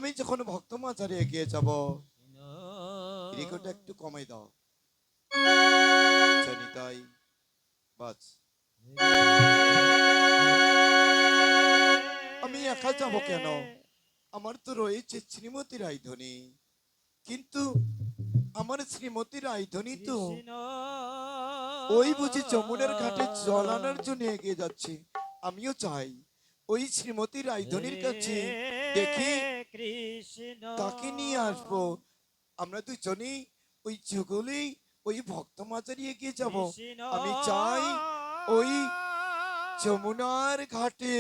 আমি যখন ভক্ত মাঝারে এগিয়ে যাব, রেকর্ডটা একটু কমাই দাও। জানি তাই বাস। আমি একা যাব কেন? আমার তো রয়েছে শ্রীমতী রায়ধনী, কিন্তু আমার শ্রীমতী রায়ধনী তো ওই বুঝি যমুনার ঘাটে জল আনার জন্য এগিয়ে যাচ্ছে। আমিও চাই ওই শ্রীমতী রায়ধনীর কাছে দেখি তাকে নিয়ে আসবো। আমরা দুজনেই ওই যুগলেই ওই ভক্ত মাঝারি এগিয়ে যাব। আমি চাই ওই যমুনার ঘাটে।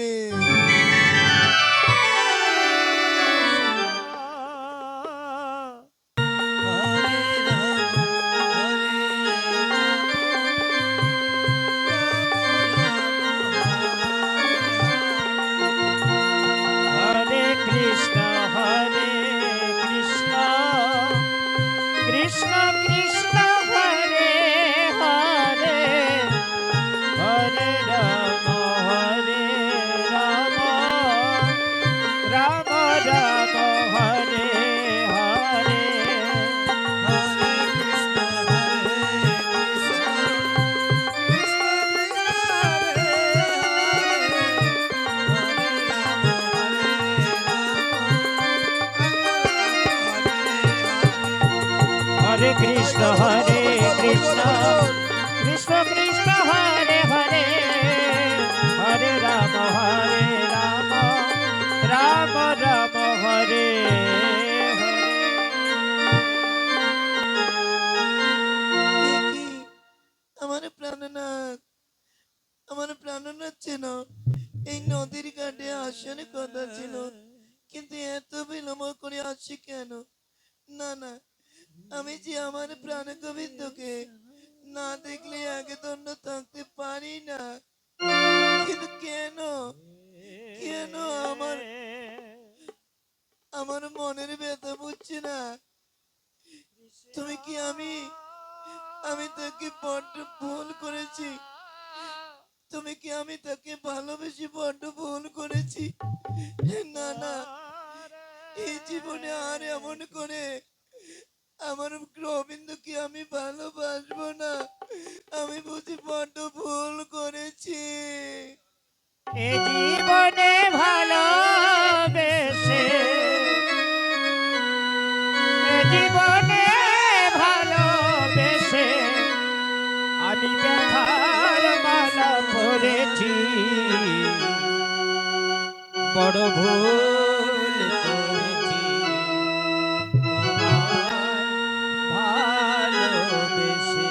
Hare Krishna, Krishna Krishna, Hare Hare, Hare Rama, Rama Rama, Hare Hare। আমার প্রাণনাথ, আমার প্রাণনাথ ছিল এই নদীর ঘাটে আসার কথা ছিল, কিন্তু এত বিলম্ব করে আসছি কেন? না না, আমি যে আমার প্রাণ গোবিন্দকে না দেখলে আগে দণ্ড থাকতে পারি না। কিন্তু কেন, কেন আমার আমার মনের ব্যথা বুঝছে না? তুমি কি আমি আমি তাকে বড্ড ভুল করেছি? তুমি কি আমি তাকে ভালোবেসে বড্ড ভুল করেছি? না না, এই জীবনে আর এমন করে আমার গোবিন্দকে আমি ভালোবাসবো না। আমি বুঝি বড্ড ভুল করেছি। এ জীবনে ভালোবেসে, এ জীবনে ভালোবেসে আমি ব্যথার মালা পড়েছি, বড় ভুল করেছি ভালোবেসে।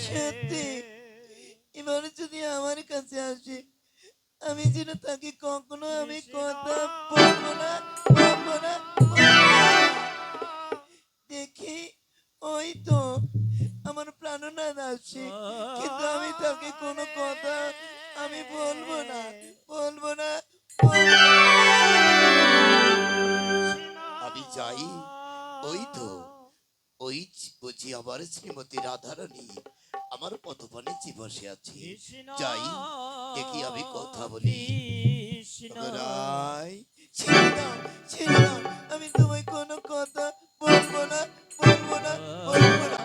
সত্যি এবার যদি আমার কাছে আসে আমি যেন তাকে কখনো আমি কথা বলবো না বলবো না বলবো না। দেখি ওই তো আমার প্রাণনাথ আসছে কিন্তু আমি তাকে কোনো কথা আমি বলবো না বলবো না বলবো না। আমি যাই ওই তো ওই বুঝি আমার শ্রীমতী রাধারানী আমার পদপানে বসে আছে যাই দেখি আমি কথা বলি রাই ছেড়ে দাও ছেড়ে দাও আমি তোমায় কোনো কথা বলবো না বলবো না বলবো না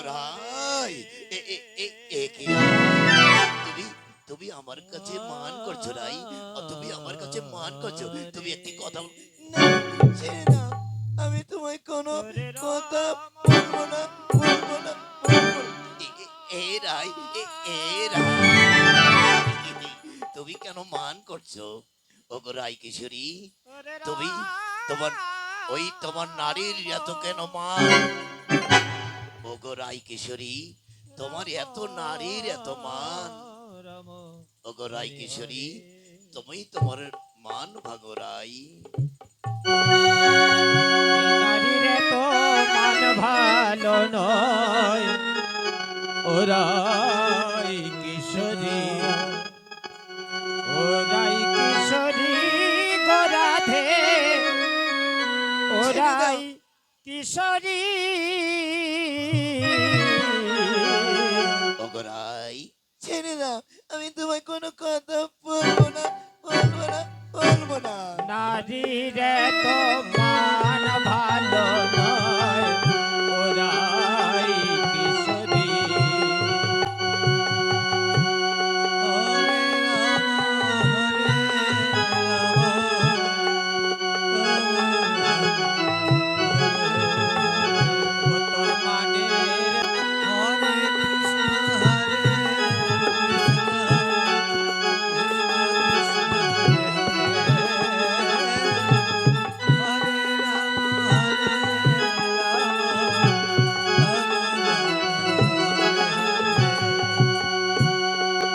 রাই এ কি তুমি তুমি আমার কাছে মান করছো রাই তুমি আমার কাছে মান করছো তুমি একটি কথা না ছেড়ে দাও আমি তোমায় কোনো কথা বলবো না বলবো না বলবো না। এ রাই এ রাই তুমি কেন মান করছো ওগো রাই কিশোরী তুমি তোমার ওই তোমার নারীর এত কেন মান ওগো রাই কিশোরী তোমার এত নারীর এত মান ওগো রাই কিশোরী তুমি তোমার মান ভাগো রাই নারীর তো মান ভালো নয় ওরাই কিশোরী ওরাই কিশোরী গরাধে ওরাই কিশোরী ওগো রাই ছেড়ে দাও আমি তোমায় কোনো কথা বলবো না বলবো না বলবো না। নারীর তো মান ভালো নয় ওরাই কিশোরী তোর মানের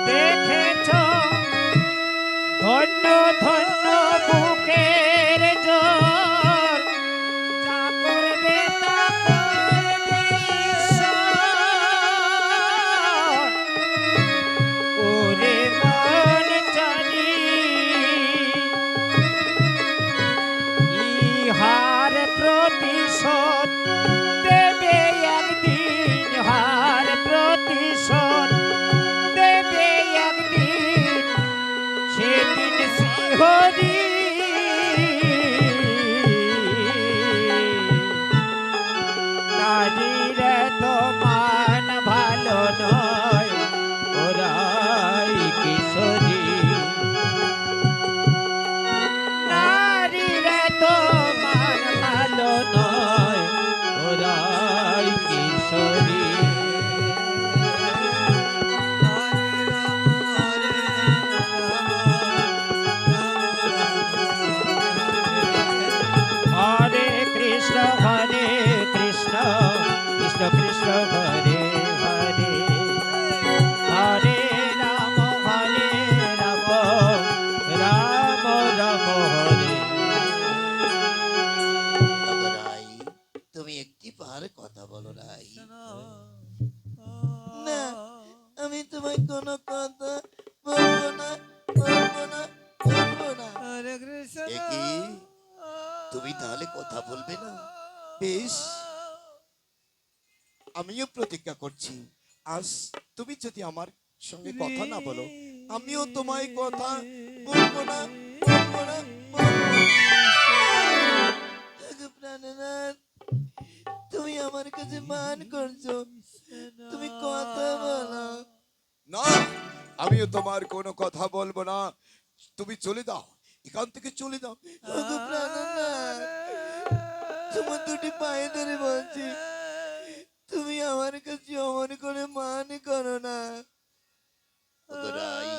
দেখেছ ধন্য ধন্য বুকের জোর যা করবে তা করবে ঈশ্বর। ওরে মন জানি ইহার প্রতিশোধ দেবে একদিন হার প্রতিশোধ দেবে একদিন সেদিন শ্রীহরি নারীর তো মান ভালো নয় ওরাই কিশোরী নারীর তো মান ভালো নয় ওরাই কিশোরী হরে কৃষ্ণ কৃষ্ণ কৃষ্ণ হরে হরে হরে রাম রাম রাম হরে ওগো রাই তুমি একটি বার কথা বলো রাই না আমি তোমায় কোনো কথা বলবো না বলবো না বলবো না। এ কি তুমি তাহলে কথা বলবে না বেশ আমিও প্রতিজ্ঞা করছি আজ তুমি যদি আমার সঙ্গে কথা না বলো আমিও তোমায় কথা বলবো না বলবো না বলবো না। ওগো প্রাণনাথ তুমি আমার কাছে মান করছো তুমি কথা বলো না আমিও তোমার কোনো কথা বলবো না তুমি চলে দাও এখান থেকে চলে দাও ওগো প্রাণনাথ তোমার দুটি পায়ে ধরে বলছি তুমি আমার কাছে অমন করে মান করো না ওগো রাই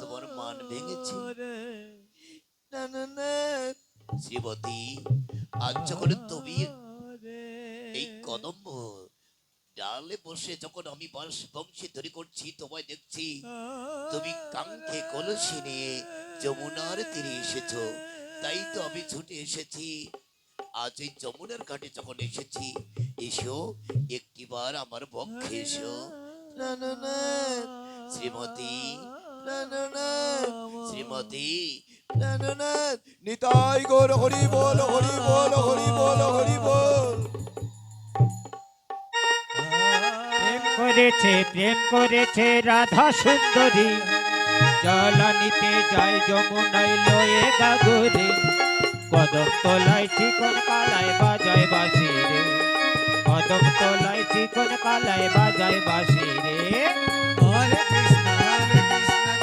তোমার মান ভেঙেছে প্রাণনাথ শ্রীমতী আজ যখন তুমি এই কদম্ব আড়ালে বসে যখন আমি বংশীধ্বনি করছি তোমায় দেখছি তুমি কাঙ্ক্ষে কলসি নিয়ে যমুনার তীরে এসেছো, তাই তো আমি ছুটে এসেছি। আজ এই যমুনার ঘাটে যখন এসেছি, এসো একটিবার আমার পক্ষে এসো। প্রাণনাথ, শ্রীমতী, প্রাণনাথ, শ্রীমতী। প্রাণনাথ, নিতাই গৌর হরি বল, হরি বল, হরি বল, হরি বল। প্রেম করেছে রাধা সুন্দরী, জলানিতে যায় যমুনায় লয়ে গাগরে, কদম তলায় চিকন কালায় বাজায় বাঁশি রে, কদম তলায় চিকন কালায় বাজায় বাঁশি রে। হরে কৃষ্ণ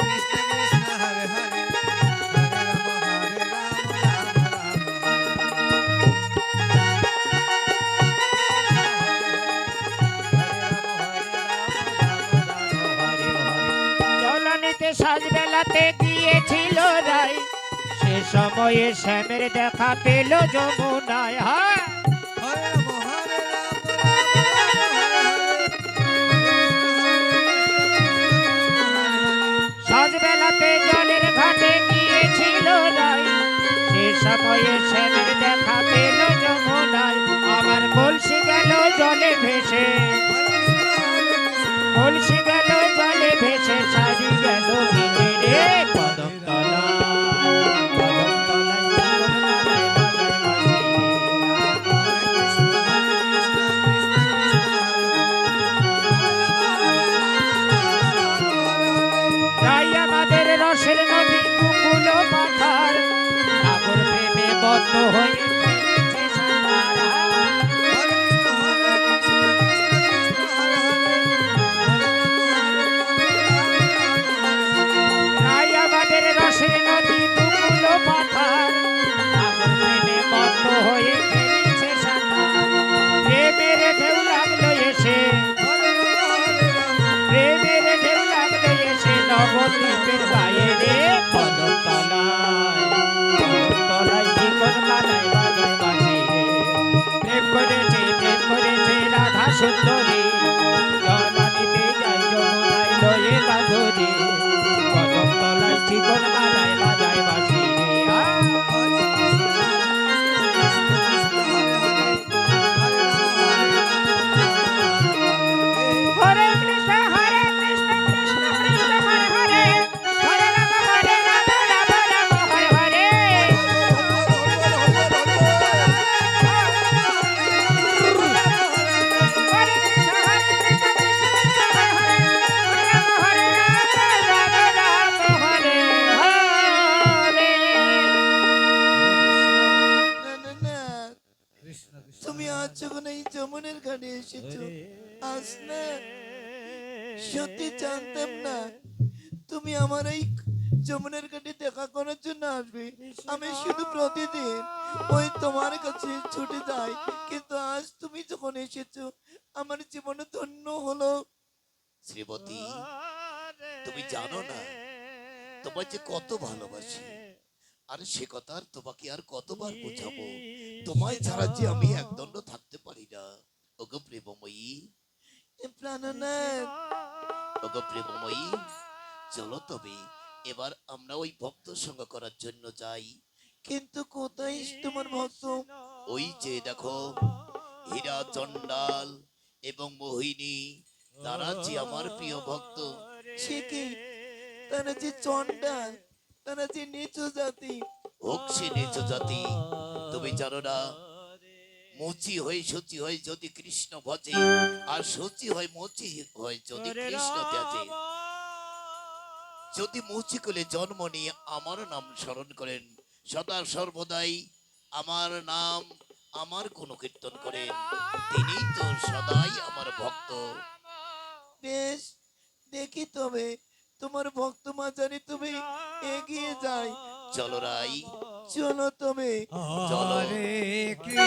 কৃষ্ণ কৃষ্ণ হরে হরে, হরে রাম রাম রাম জলানিতে সাজবেলাতে গিয়েছিল রাই, সে সময়ে শ্যামের দেখা পেল যমুনায়। হ্যাঁ, হরে রাম হরে সাজবেলাতে জলের ঘাটে গিয়েছিল রাই, সে সময়ে শ্যামের দেখা পেল যমুনায়। আমার কলসি গেল জলে ভেসে, কলসি গেল জলে ভেসে, সারি গেল ভিজে রে। কদম তলায়, কদম তলায় চিকন কালায় বাজায় বাঁশি রে। তাই আমাদের রসের নদী কুকুল মাথার, ঠাকুর প্রেমে বদ্ধ হয়ে ফেলেছে সাঁতার। তাই আমাদের রসের নদী কুকুল মাথার, ঠাকুর প্রেমে বদ্ধ হয়ে ফেলেছে সাঁতার। প্রেমের ঢেউ লাগলো এসে, প্রেমের ঢেউ লাগলো এসে নবদ্বীপের গায়ে রে। কদম তলায়, কদম তলায় চিকন কালায় বাজায় বাঁশি রে। প্রেম করেছে রাধা সুন্দরী, জলানিতে যায় যমুনায় লয়ে গাগরে, কদম তলায় চিকন কালায় বাজায় বাঁশি রে। হরে কৃষ্ণ কৃষ্ণ কৃষ্ণ হরে হরে, হরে রাম রাম রাম হরে হরে। হরে কৃষ্ণ কৃষ্ণ কৃষ্ণ হরে হরে, হরে রাম রাম হরে হরে। প্রাণনাথ, কৃষ্ণ কৃষ্ণ তুমি আজ যখন এই যমুনের ঘাটে এসেছো, আজ না সত্যি জানতাম না তুমি আমার এই যমুনের ঘাটে দেখা করার জন্য আসবে। আমি শুধু প্রতিদিন ওই তোমার কাছে ছুটে যাই, কিন্তু আজ তুমি যখন এসেছো আমার জীবন ধন্য হলো। শ্রীমতী, তুমি জানো না তোমায় যে কত ভালোবাসি, আর সে কথা আর তোমাকে আর কতবার বোঝাবো। তোমায় ছাড়া যে আমি একদণ্ড থাকতে পারি না। ওগো প্রেমময়ী, প্রাণনাথ, ওগো প্রেমময়ী, চলো তবে এবার আমরা ওই ভক্ত সঙ্গ করার জন্য যাই। কিন্তু কোথায় তোমার ভক্ত? ওই যে দেখো, হীরা চণ্ডাল এবং মোহিনী, তারা যে আমার প্রিয় ভক্ত। সে কি? তারা যে চণ্ডাল, তারা যে নিচু জাতি। হোক সে নিচ জাতি, তুমি জানো না মুচি হয়ে সচি হয় যদি কৃষ্ণ ভজে, আর সচি হয় মুচি হয় যদি কৃষ্ণ ত্যাজে। যদি মুচি কোলে জন্ম নিয়ে আমার নাম স্মরণ করেন, সদা সর্বদাই আমার নাম, আমার গুণ কীর্তন করেন, তিনি তো সদাই আমার ভক্ত। বেশ, দেখি তবে তোমার ভক্ত মাঝারি তুমি এগিয়ে যাই। চলো রাই, চলো তবে। চলো। হরে কৃষ্ণ